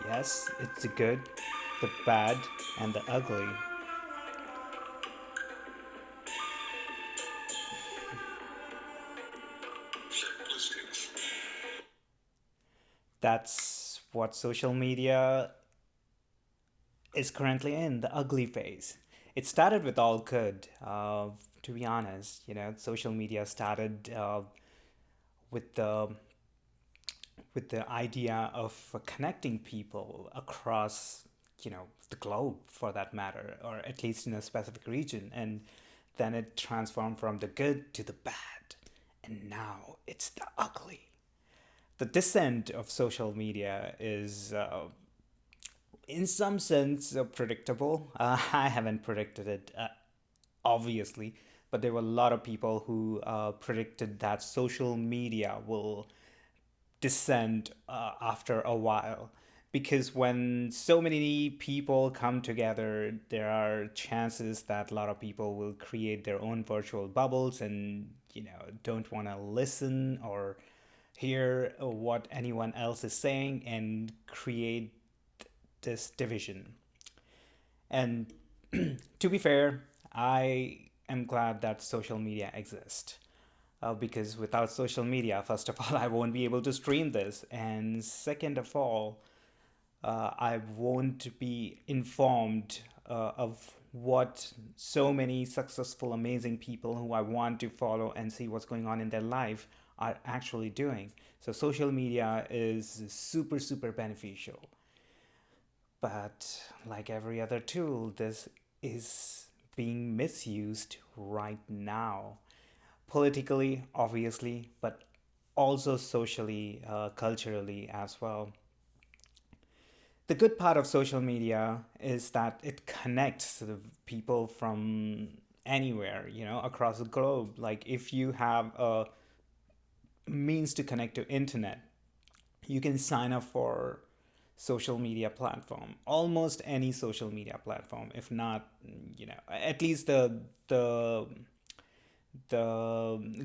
Yes, it's the good, the bad, and the ugly. That's what social media is currently in, the ugly phase. It started with all good, to be honest. Social media started with the idea of connecting people across, the globe for that matter, or at least in a specific region. And then it transformed from the good to the bad. And now it's the ugly. The descent of social media is, in some sense, predictable. I haven't predicted it, obviously, but there were a lot of people who predicted that social media will descend after a while. Because when so many people come together, there are chances that a lot of people will create their own virtual bubbles and, don't want to listen or hear what anyone else is saying and create this division. And to be fair, I am glad that social media exists. Because without social media, first of all, I won't be able to stream this. And second of all, I won't be informed of what so many successful, amazing people who I want to follow and see what's going on in their life are actually doing. So, social media is super, super beneficial. But like every other tool, this is being misused right now. Politically, obviously, but also socially, culturally as well. The good part of social media is that it connects the people from anywhere, across the globe. Like if you have a means to connect to internet, you can sign up for social media platform, almost any social media platform. If not, at least the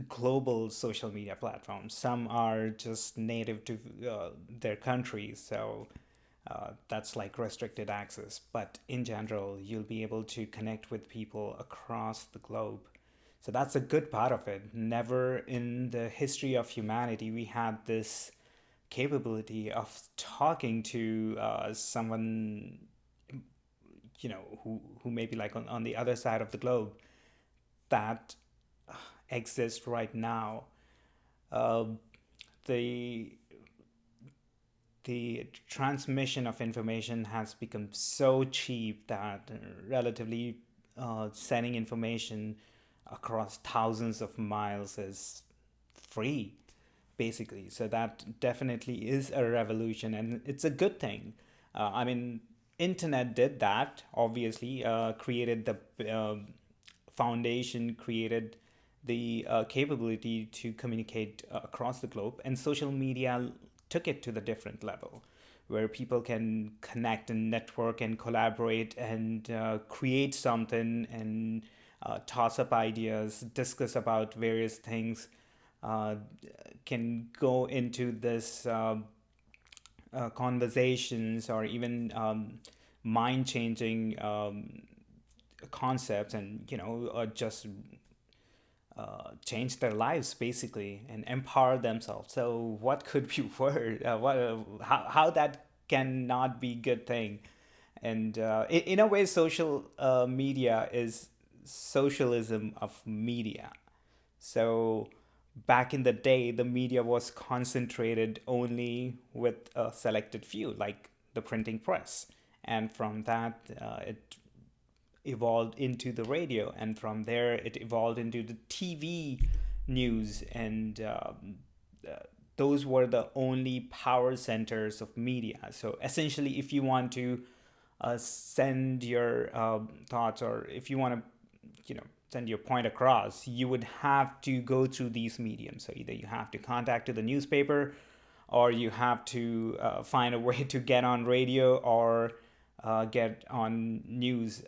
global social media platforms. Some are just native to their countries, so that's like restricted access. But in general, you'll be able to connect with people across the globe. So that's a good part of it. Never in the history of humanity we had this capability of talking to someone, who may be like on the other side of the globe, that exists right now. Uh, the the transmission of information has become so cheap that relatively sending information across thousands of miles is free, basically. So that definitely is a revolution, and it's a good thing. I mean, internet did that, obviously, created the foundation, created the capability to communicate across the globe, and social media took it to the different level where people can connect and network and collaborate and create something and toss up ideas, discuss about various things, uh, can go into this conversations or even mind changing concepts, and just change their lives basically and empower themselves. So what could be worse? How that cannot be good thing? And in a way, social media is socialism of media. So back in the day, the media was concentrated only with a selected few, like the printing press. And from that, it evolved into the radio. And from there, it evolved into the TV news. And those were the only power centers of media. So essentially, if you want to send your thoughts, or if you want to, send your point across, you would have to go through these mediums. So either you have to contact to the newspaper, or you have to find a way to get on radio, or get on news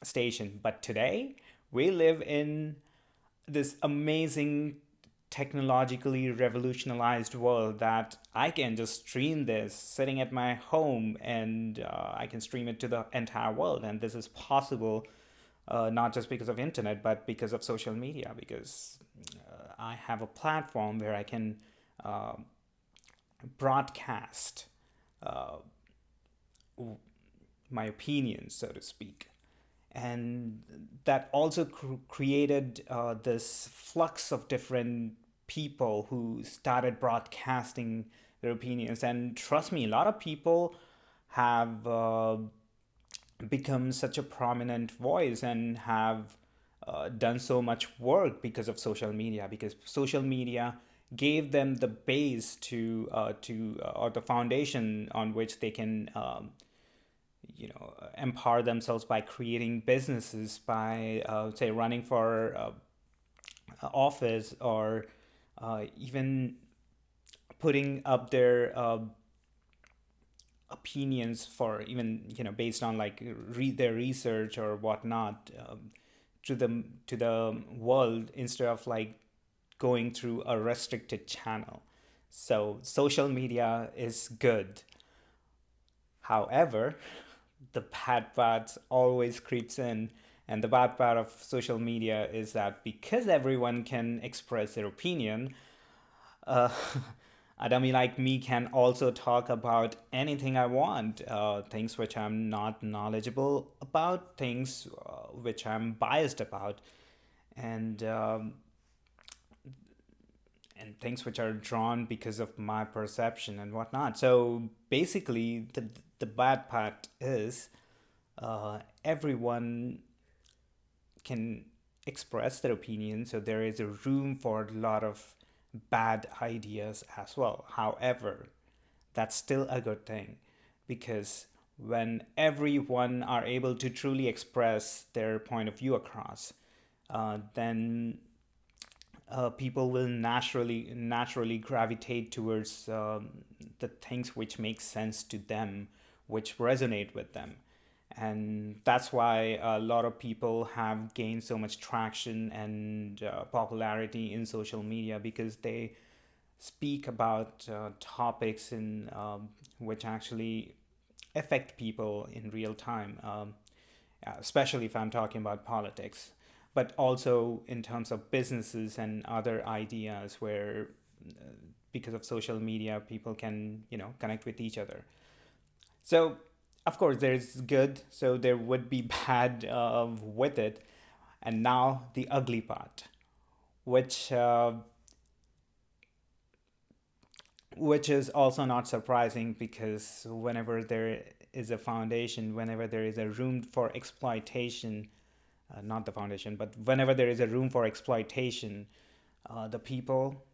station. But today we live in this amazing technologically revolutionized world that I can just stream this sitting at my home, and I can stream it to the entire world. And this is possible not just because of internet, but because of social media. Because I have a platform where I can uh, broadcast uh, my opinions, so to speak. And that also created this flux of different people who started broadcasting their opinions. And trust me, a lot of people have become such a prominent voice and have done so much work because of social media, because social media gave them the base to or the foundation on which they can empower themselves by creating businesses, by say running for office, or even putting up their opinions for, even based on like read their research or whatnot, to the world, instead of like going through a restricted channel. So social media is good. However, the bad part always creeps in. And the bad part of social media is that because everyone can express their opinion, uh, a dummy like me can also talk about anything I want, things which I'm not knowledgeable about, things which I'm biased about, and things which are drawn because of my perception and whatnot. So basically, the bad part is everyone can express their opinion, so there is a room for a lot of bad ideas as well. However, that's still a good thing, because when everyone are able to truly express their point of view across, then people will naturally gravitate towards the things which make sense to them, which resonate with them. And that's why a lot of people have gained so much traction and popularity in social media, because they speak about topics in which actually affect people in real time, especially if I'm talking about politics, but also in terms of businesses and other ideas where, because of social media, people can connect with each other. So, of course, there's good, so there would be bad with it. And now the ugly part, which which is also not surprising, because whenever there is a foundation, whenever there is a room for exploitation, not the foundation, but whenever there is a room for exploitation, the people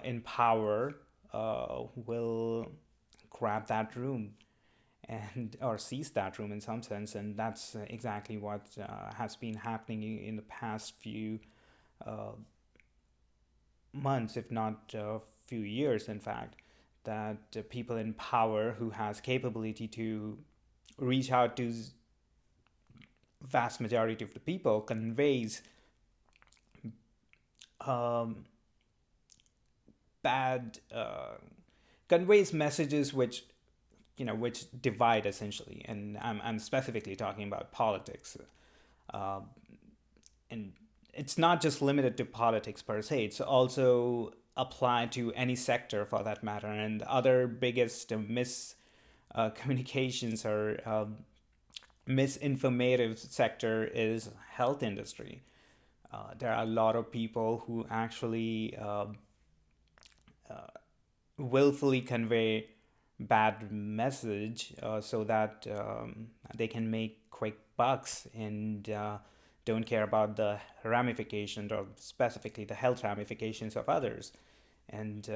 in power will grab that room, and or seize that room in some sense. And that's exactly what has been happening in the past few uh, months, if not a few years, in fact, that people in power who has capability to reach out to vast majority of the people um, bad conveys messages which which divide essentially. And I'm specifically talking about politics. uh, and it's not just limited to politics per se, it's also applied to any sector for that matter. And the other biggest miscommunications or misinformative sector is health industry. There are a lot of people who actually willfully convey bad message so that they can make quick bucks, and don't care about the ramifications, or specifically the health ramifications of others. And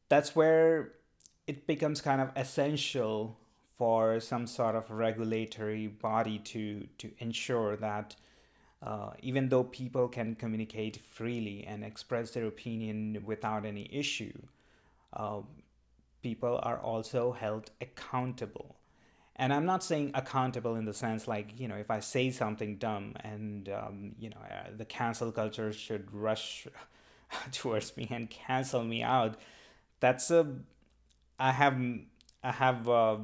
that's where it becomes kind of essential for some sort of regulatory body to ensure that even though people can communicate freely and express their opinion without any issue, uh, people are also held accountable. And I'm not saying accountable in the sense like, if I say something dumb and, the cancel culture should rush towards me and cancel me out. That's a, I have, I have a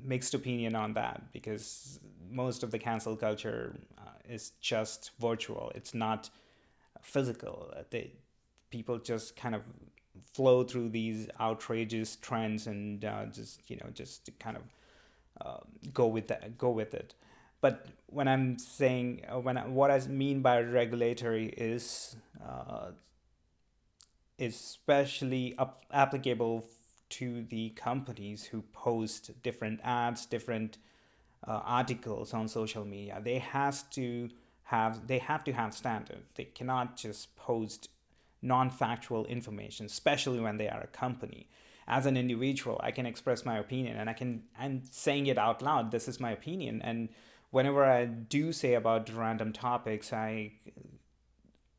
mixed opinion on that because most of the cancel culture is just virtual. It's not physical. People just kind of flow through these outrageous trends and just kind of go with it. But when I'm saying what I mean by regulatory is especially applicable to the companies who post different ads, different articles on social media. They have to have standard. They cannot just post non-factual information, especially when they are a company. As an individual, I can express my opinion, and I'm saying it out loud. This is my opinion, and whenever I do say about random topics, I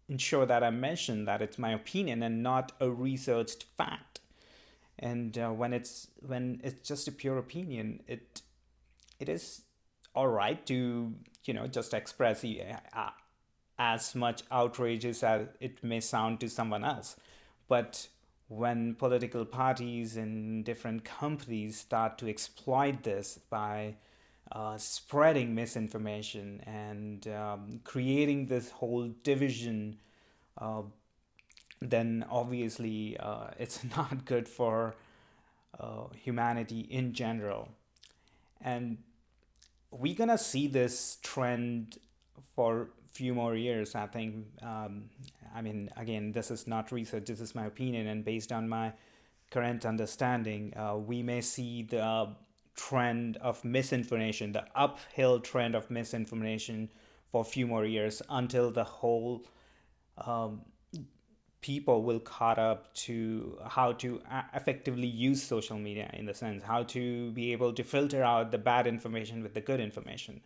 ensure that I mention that it's my opinion and not a researched fact. And when it's just a pure opinion, it is all right to just express as much outrageous as it may sound to someone else. But when political parties and different companies start to exploit this by spreading misinformation and creating this whole division, uh, then obviously it's not good for humanity in general. And we're gonna see this trend for few more years, I think. I mean, again, this is not research, this is my opinion, and based on my current understanding, we may see the trend of misinformation, the uphill trend of misinformation for a few more years until the whole um, people will caught up to how to effectively use social media, in the sense how to be able to filter out the bad information with the good information.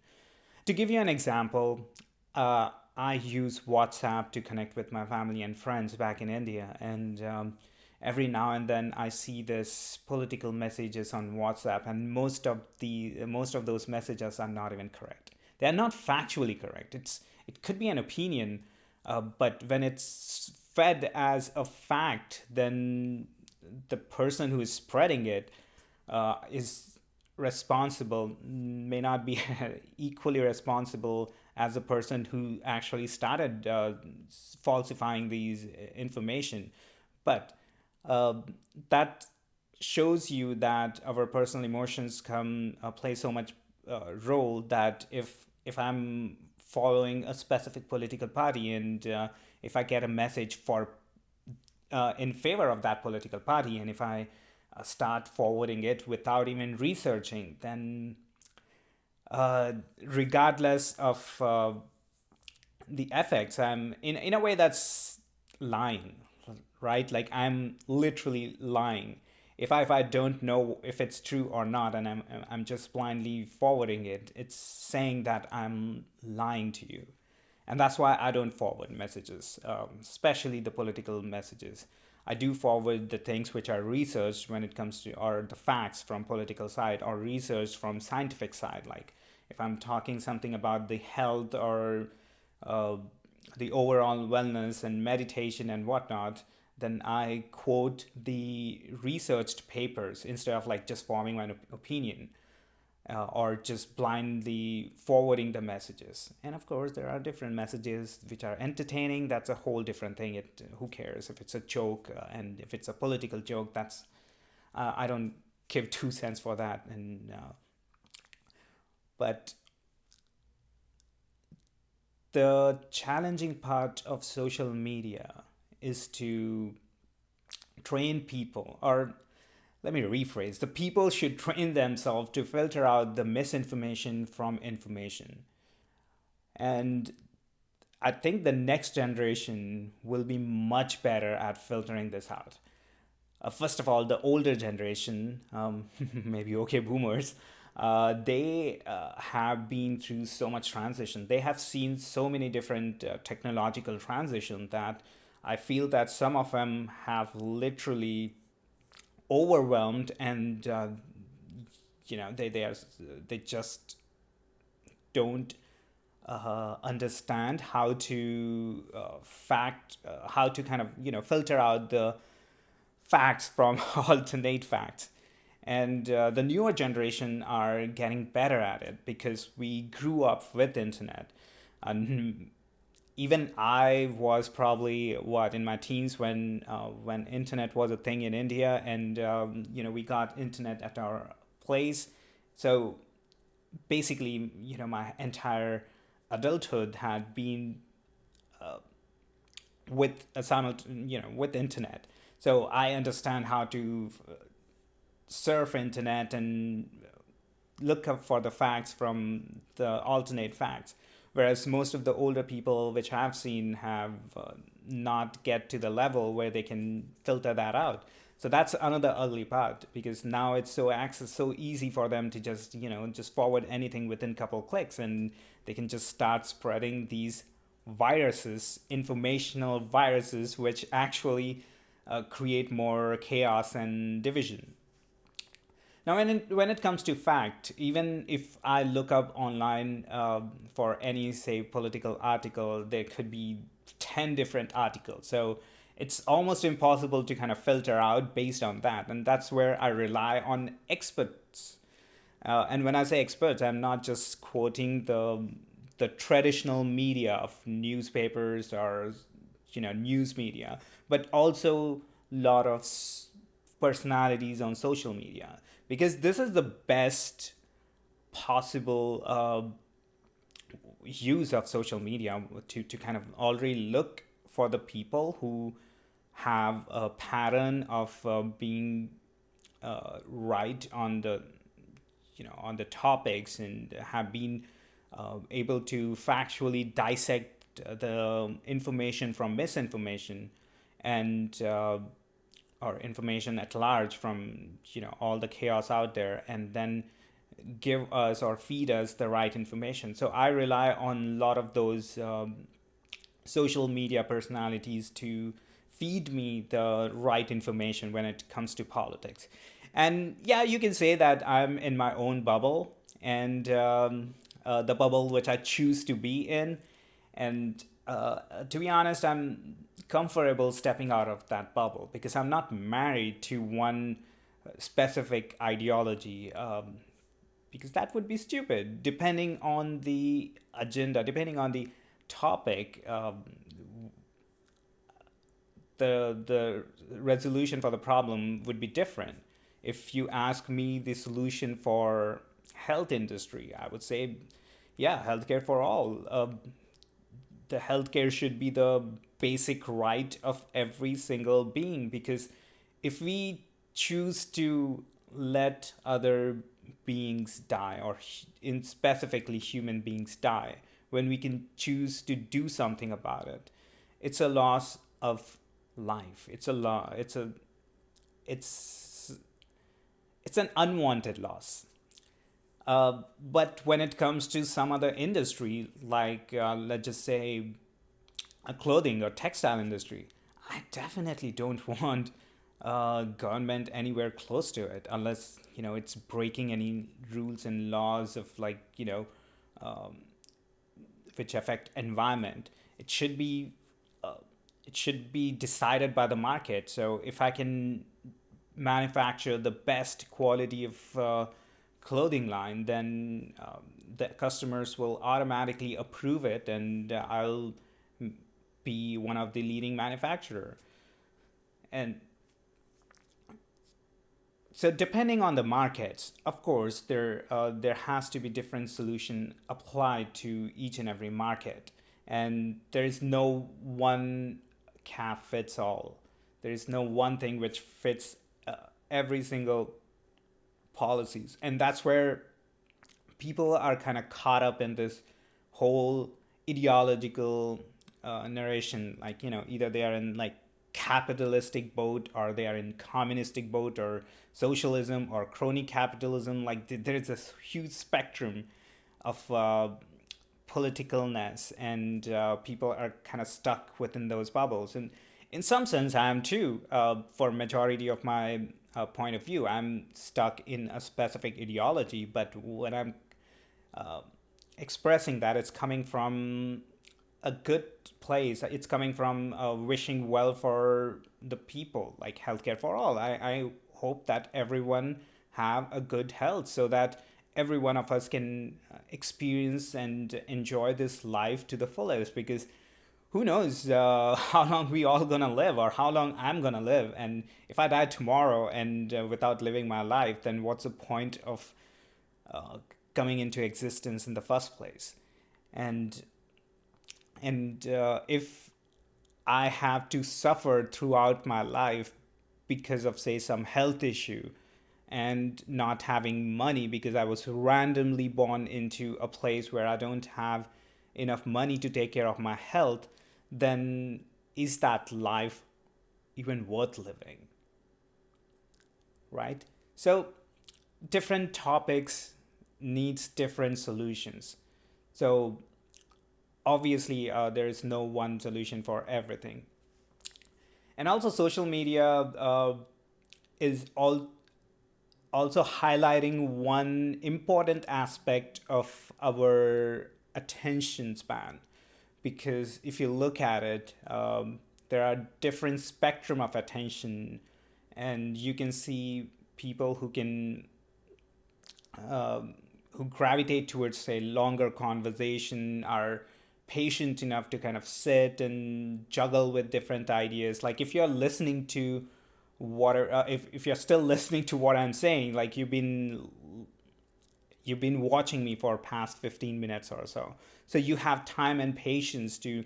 To give you an example, I use WhatsApp to connect with my family and friends back in India, and every now and then I see this political messages on WhatsApp, and most of those messages are not even correct. They are not factually correct. It could be an opinion, but when it's fed as a fact, then the person who is spreading it is responsible, may not be equally responsible as the person who actually started falsifying these information. But uh, that shows you that our personal emotions come play so much role, that if I'm following a specific political party, and if I get a message for in favor of that political party, and if I start forwarding it without even researching, then regardless of the effects, I'm in a way that's lying, right? Like I'm literally lying. If I don't know if it's true or not, and I'm just blindly forwarding it, it's saying that I'm lying to you. And that's why I don't forward messages, especially the political messages. I do forward the things which are researched when it comes to, or the facts from political side, or research from scientific side. Like if I'm talking something about the health, or uh, the overall wellness and meditation and whatnot, then I quote the researched papers instead of like just forming my opinion, or just blindly forwarding the messages. And of course, there are different messages which are entertaining. That's a whole different thing. Who cares if it's a joke, and if it's a political joke? That's I don't give 2 cents for that. And but the challenging part of social media is to train people, or let me rephrase, the people should train themselves to filter out the misinformation from information. And I think the next generation will be much better at filtering this out. First of all, the older generation, maybe okay boomers, they have been through so much transition. They have seen so many different technological transition, that I feel that some of them have literally overwhelmed, and they just don't understand how to how to kind of filter out the facts from alternate facts. And the newer generation are getting better at it because we grew up with internet. And even I was probably what in my teens when internet was a thing in India, and we got internet at our place. So basically, my entire adulthood had been with with internet. So I understand how to surf internet and look up for the facts from the alternate facts, whereas most of the older people which I've seen have not get to the level where they can filter that out. So that's another ugly part, because now it's so easy for them to just forward anything within a couple clicks, and they can just start spreading these viruses, informational viruses, which actually create more chaos and division. Now, when it comes to fact, even if I look up online for any, say, political article, there could be 10 different articles. So it's almost impossible to kind of filter out based on that. And that's where I rely on experts. And when I say experts, I'm not just quoting the traditional media of newspapers or news media, but also a lot of personalities on social media, because this is the best possible use of social media to kind of already look for the people who have a pattern of being right on the on the topics, and have been able to factually dissect the information from misinformation, and or information at large from all the chaos out there, and then give us or feed us the right information. So I rely on a lot of those social media personalities to feed me the right information when it comes to politics. And yeah, you can say that I'm in my own bubble, and the bubble which I choose to be in. And to be honest, I'm comfortable stepping out of that bubble, because I'm not married to one specific ideology, because that would be stupid. Depending on the agenda, depending on the topic, the resolution for the problem would be different. If you ask me the solution for health industry, I would say, yeah, healthcare for all. The healthcare should be the basic right of every single being, because if we choose to let other beings die, or in specifically human beings die, when we can choose to do something about it, it's a loss of life. It's it's an unwanted loss. But when it comes to some other industry, like let's just say a clothing or textile industry, I definitely don't want government anywhere close to it, unless it's breaking any rules and laws of, like, um, which affect environment. It should be it should be decided by the market. So if I can manufacture the best quality of clothing line, then the customers will automatically approve it, and I'll be one of the leading manufacturer. And so depending on the markets, of course, there has to be different solution applied to each and every market, and there is no one cap fits all. There is no one thing which fits every single policies, and that's where people are kind of caught up in this whole ideological narration. Like, either they are in, like, capitalistic boat, or they are in communistic boat, or socialism, or crony capitalism. Like, there's this huge spectrum of politicalness, and people are kind of stuck within those bubbles. And in some sense I am too, for majority of my point of view. I'm stuck in a specific ideology, but when I'm uh, expressing that, it's coming from a good place. It's coming from wishing well for the people, like healthcare for all. I hope that everyone have a good health so that every one of us can experience and enjoy this life to the fullest, because who knows how long we all gonna live, or how long I'm gonna live. And if I die tomorrow and without living my life, then what's the point of uh, coming into existence in the first place? And if I have to suffer throughout my life because of, say, some health issue, and not having money because I was randomly born into a place where I don't have enough money to take care of my health, then is that life even worth living? Right? So, different topics needs different solutions. So, obviously, there is no one solution for everything. And also, social media is also highlighting one important aspect of our attention span, because if you look at it, there are different spectrum of attention, and you can see people um, who gravitate towards, say, longer conversation, are patient enough to kind of sit and juggle with different ideas. Like if you're listening to if you're still listening to what I'm saying, like you've been watching me for past 15 minutes or so. So you have time and patience to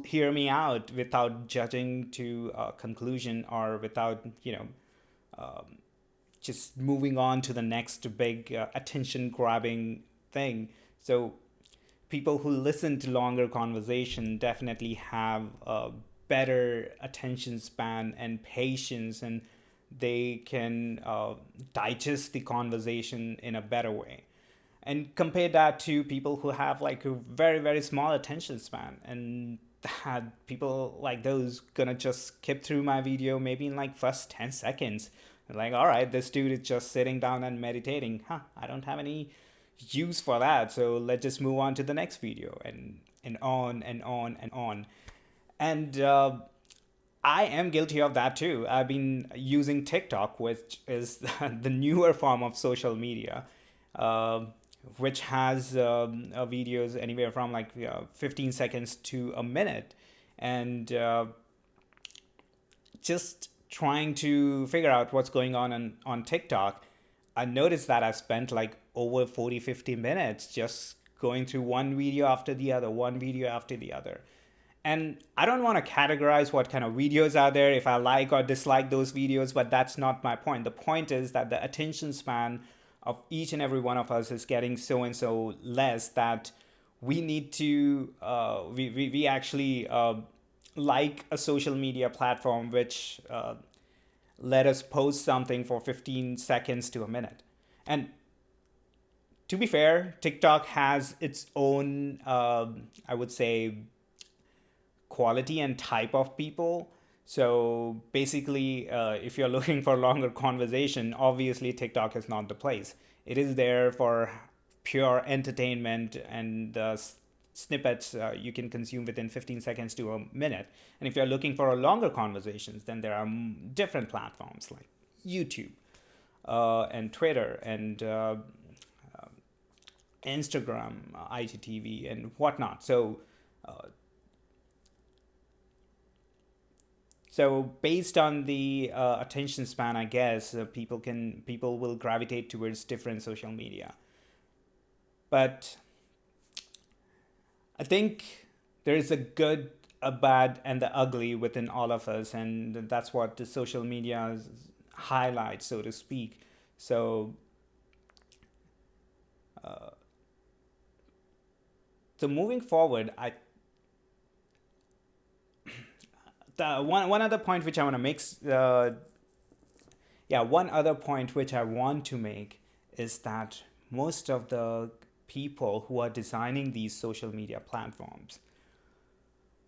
hear me out without judging to a conclusion, or without, just moving on to the next big attention grabbing thing. So people who listen to longer conversation definitely have a better attention span and patience, and they can digest the conversation in a better way. And compare that to people who have like a very very small attention span, and had people like those gonna just skip through my video maybe in like first 10 seconds. Like, all right, this dude is just sitting down and meditating. I don't have any use for that, so let's just move on to the next video, and on and on and on. And I am guilty of that too. I've been using TikTok, which is the newer form of social media, uh, which has videos anywhere from like 15 seconds to a minute. And just trying to figure out what's going on TikTok, I noticed that I spent like over 40, 50 minutes just going through one video after the other, one video after the other. And I don't want to categorize what kind of videos are there, if I like or dislike those videos, but that's not my point. The point is that the attention span of each and every one of us is getting so and so less, that we need to, we actually like a social media platform which let us post something for 15 seconds to a minute. And to be fair, TikTok has its own, I would say, quality and type of people. So basically, if you're looking for longer conversation, obviously TikTok is not the place. It is there for pure entertainment and snippets you can consume within 15 seconds to a minute. And if you're looking for a longer conversations, then there are different platforms like YouTube and Twitter and Instagram, IGTV, and whatnot. So based on the attention span, I guess people will gravitate towards different social media. But I think there is a good, a bad, and the ugly within all of us, and that's what the social media highlights, so to speak. So, uh, so moving forward, the one other point which I want to make, one other point which I want to make is that most of the people who are designing these social media platforms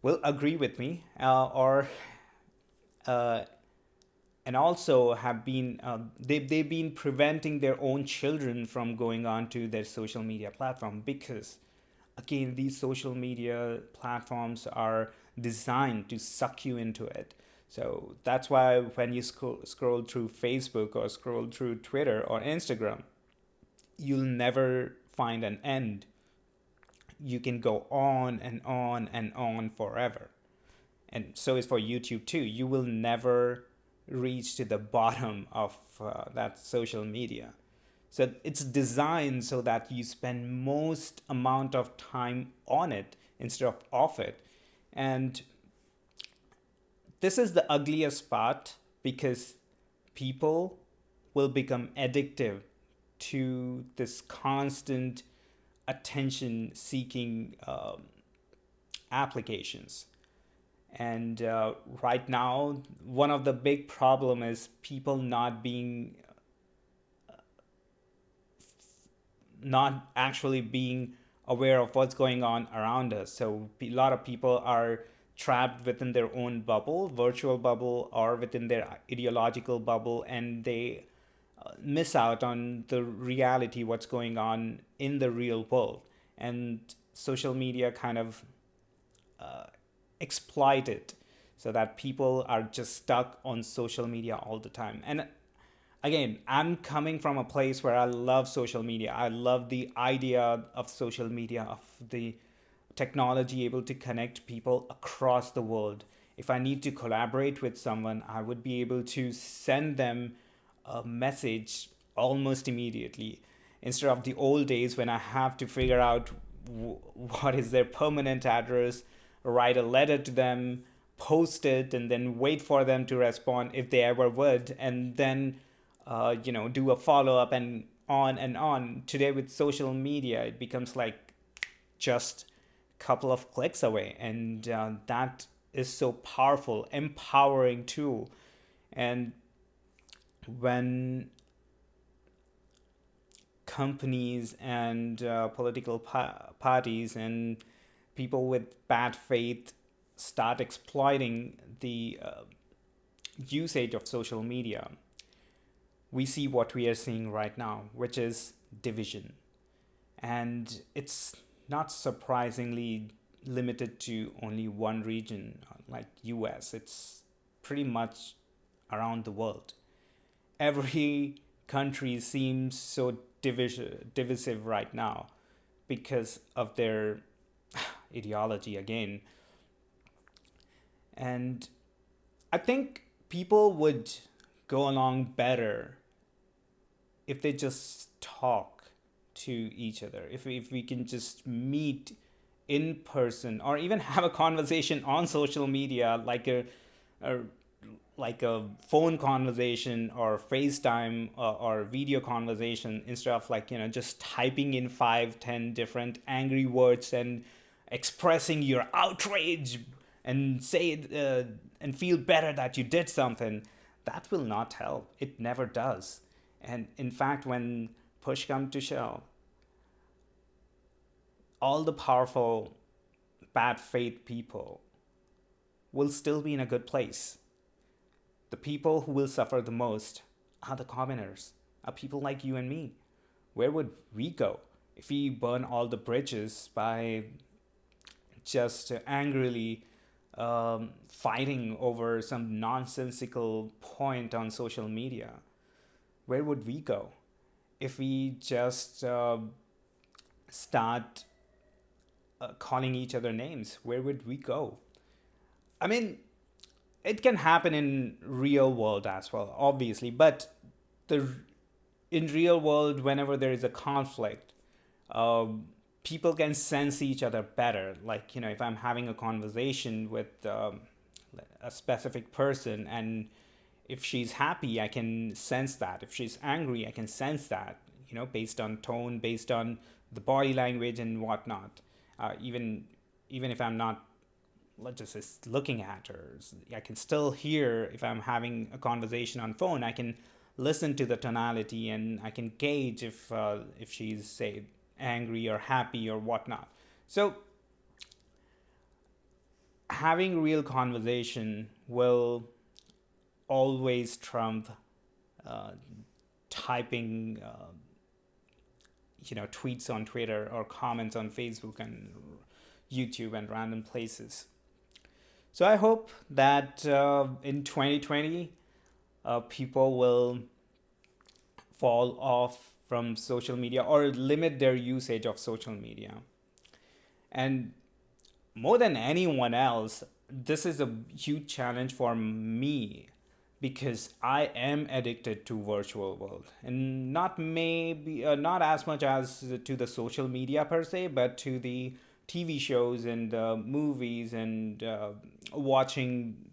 will agree with me, or and also have been they've been preventing their own children from going on to their social media platform, because again, these social media platforms are designed to suck you into it. So that's why when you scroll through Facebook or scroll through Twitter or Instagram, you'll never find an end. You can go on and on and on forever. And so is for YouTube too. You will never reach to the bottom of that social media. So it's designed so that you spend most amount of time on it instead of off it. And this is the ugliest part, because people will become addictive to this constant attention seeking applications. And right now, one of the big problem is people not actually being aware of what's going on around us. So a lot of people are trapped within their own bubble, virtual bubble, or within their ideological bubble, and they miss out on the reality, what's going on in the real world. And social media kind of exploit it, so that people are just stuck on social media all the time. And again, I'm coming from a place where I love social media. I love the idea of social media, of the technology able to connect people across the world. If I need to collaborate with someone, I would be able to send them a message almost immediately, instead of the old days when I have to figure out what is their permanent address, write a letter to them, post it, and then wait for them to respond if they ever would, and then do a follow up, and on and on. Today with social media, it becomes like just a couple of clicks away, and that is so powerful, empowering tool. And when companies and political parties and people with bad faith start exploiting the usage of social media, we see what we are seeing right now, which is division. And it's not surprisingly limited to only one region like US. It's pretty much around the world. Every country seems so divisive right now because of their ideology again. And I think people would go along better if they just talk to each other. If we can just meet in person, or even have a conversation on social media, a like a phone conversation or FaceTime, or video conversation, instead of just typing in 5, 10 different angry words and expressing your outrage, and say and feel better that you did something. That will not help. It never does. And in fact, when push comes to shove, all the powerful bad faith people will still be in a good place. The people who will suffer the most are the commoners, are people like you and me. Where would we go if we burn all the bridges by just angrily fighting over some nonsensical point on social media? Where would we go if we just start calling each other names? Where would we go? I mean, it can happen in real world as well, obviously, but the in real world, whenever there is a conflict, uh, people can sense each other better. Like, if I'm having a conversation with a specific person, and if she's happy, I can sense that. If she's angry, I can sense that, based on tone, based on the body language and whatnot. Even if I'm not, let's just say, looking at her, I can still hear. If I'm having a conversation on phone, I can listen to the tonality, and I can gauge if she's, say, angry or happy or whatnot. So having real conversation will always trump uh, typing tweets on Twitter or comments on Facebook and YouTube and random places. So I hope that in 2020 people will fall off from social media or limit their usage of social media. And more than anyone else, this is a huge challenge for me because I am addicted to virtual world, and not as much as to the social media per se, but to the TV shows and movies and watching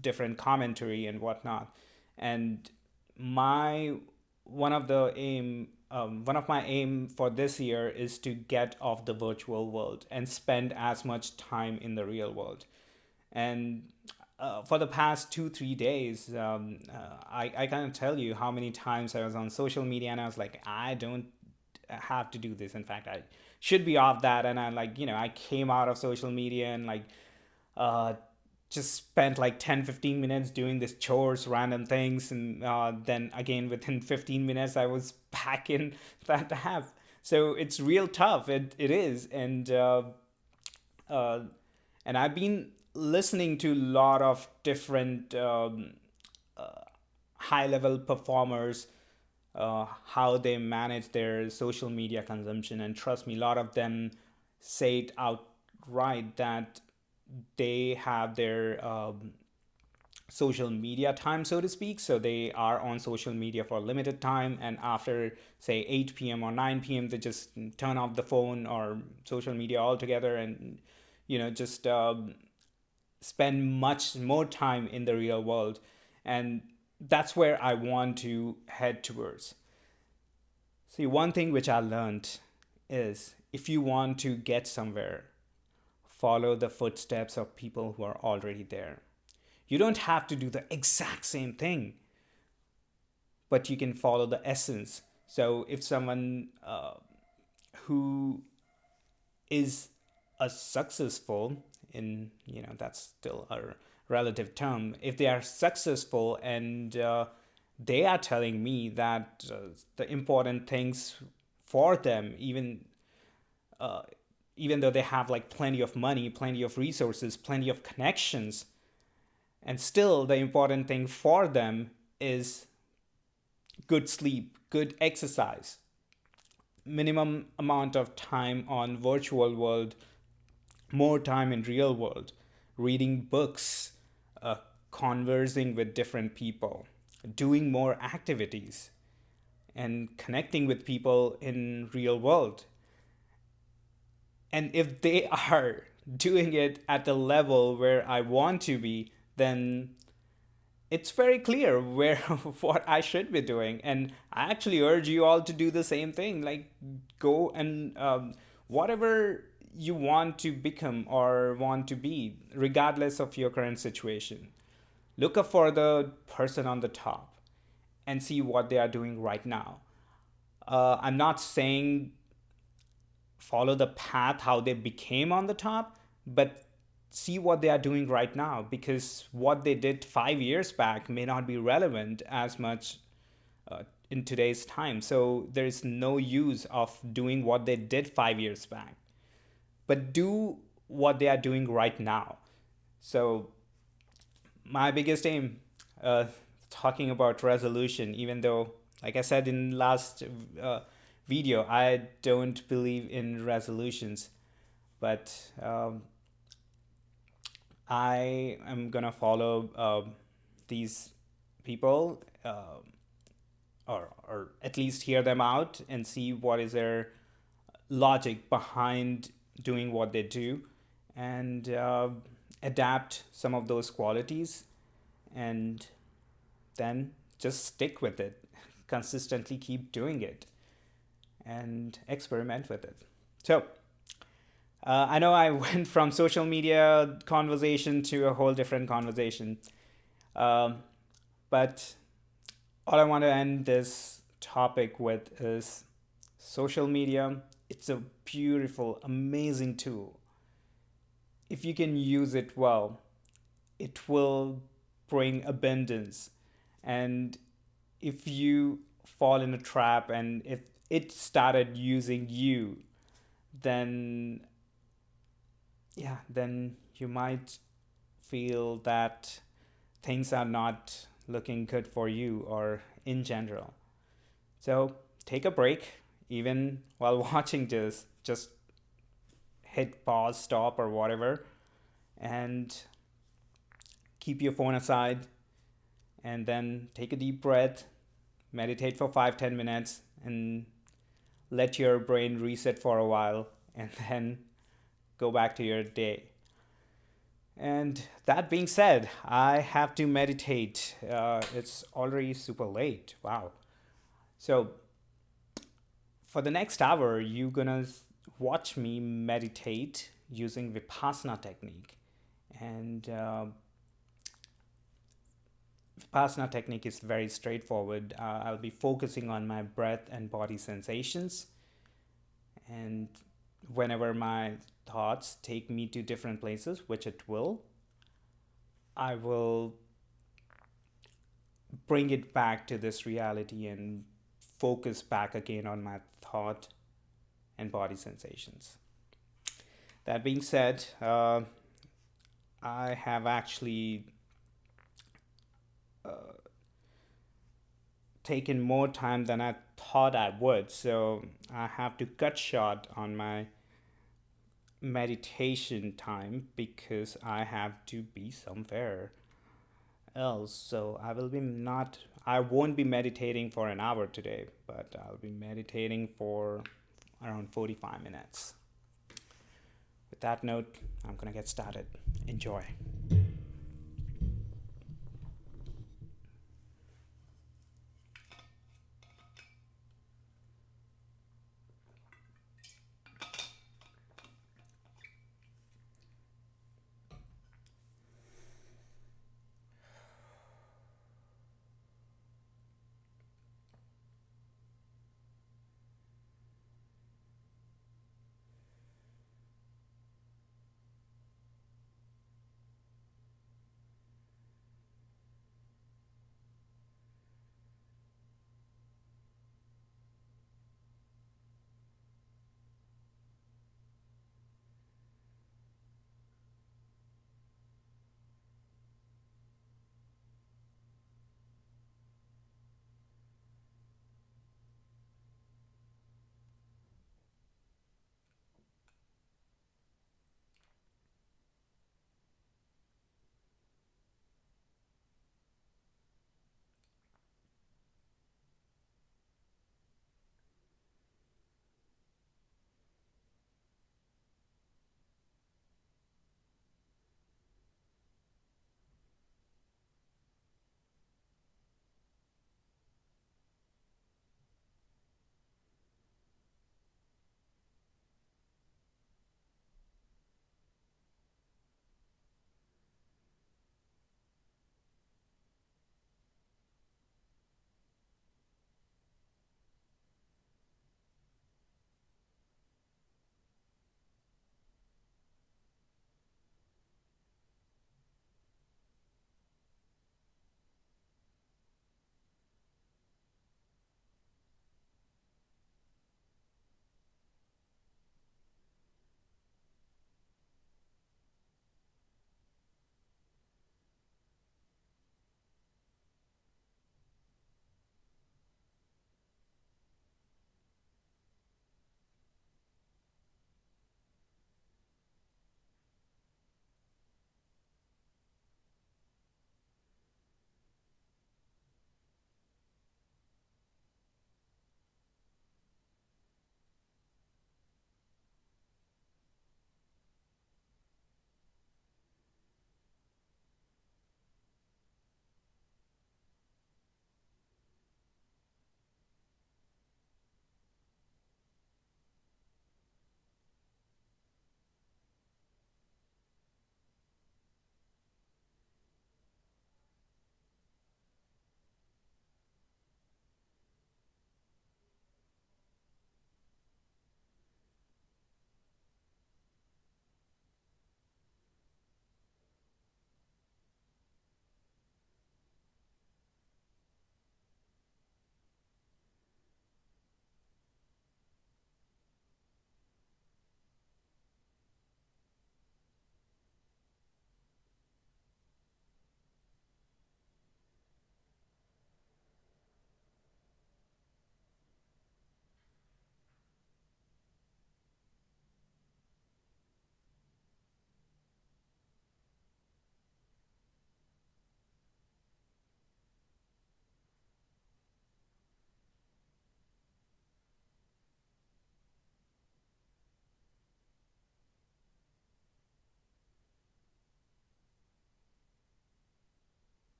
different commentary and whatnot. And my one of my aim for this year is to get off the virtual world and spend as much time in the real world. And for the past 2 3 days, I can't tell you how many times I was on social media and I was like, I don't have to do this. In fact, I should be off that. And I like, I came out of social media and like uh, just spent like 10 15 minutes doing this chores, random things. And then again, within 15 minutes, I was back in that app. So it's real tough. It is. Uh, and I've been listening to a lot of different high level performers, how they manage their social media consumption. And trust me, a lot of them say it outright that they have their social media time, so to speak. So they are on social media for a limited time, and after say 8 p.m. or 9 p.m., they just turn off the phone or social media altogether, and just spend much more time in the real world. And that's where I want to head towards. See, one thing which I learned is if you want to get somewhere, follow the footsteps of people who are already there. You don't have to do the exact same thing, but you can follow the essence. So if someone who is a successful, in that's still a relative term, if they are successful and they are telling me that the important things for them, uh, even though they have like plenty of money, plenty of resources, plenty of connections, and still the important thing for them is good sleep, good exercise, minimum amount of time on virtual world, more time in real world, reading books, uh, conversing with different people, doing more activities, and connecting with people in real world. And if they are doing it at the level where I want to be, then it's very clear where what I should be doing. And I actually urge you all to do the same thing. Like, go and whatever you want to become or want to be, regardless of your current situation, look up for the person on the top and see what they are doing right now. I'm not saying follow the path how they became on the top, but see what they are doing right now, because what they did 5 years back may not be relevant as much in today's time. So there is no use of doing what they did 5 years back, but do what they are doing right now. So my biggest aim, uh, talking about resolution, even though, like I said in last video, I don't believe in resolutions, but I am gonna follow these people, or at least hear them out and see what is their logic behind doing what they do, and adapt some of those qualities, and then just stick with it, consistently keep doing it, and experiment with it. So I know I went from social media conversation to a whole different conversation, um, but all I want to end this topic with is social media. It's a beautiful, amazing tool. If you can use it well, it will bring abundance. And if you fall in a trap and if it started using you, then yeah, then you might feel that things are not looking good for you or in general. So take a break, even while watching this, just hit pause, stop, or whatever, and keep your phone aside, and then take a deep breath, meditate for 5-10 minutes, and let your brain reset for a while, and then go back to your day. And that being said, I have to meditate. It's already super late. Wow. So for the next hour, you're gonna watch me meditate using Vipassana technique. And Vipassana technique is very straightforward. I'll be focusing on my breath and body sensations. And whenever my thoughts take me to different places, which it will, I will bring it back to this reality and focus back again on my thought and body sensations. That being said, I have actually taken more time than I thought I would, so I have to cut short on my meditation time because I have to be somewhere else. So I won't be meditating for an hour today, but I'll be meditating for around 45 minutes. With that note, I'm gonna get started. Enjoy.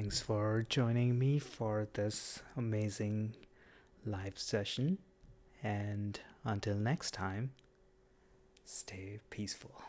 Thanks for joining me for this amazing live session. And until next time, stay peaceful.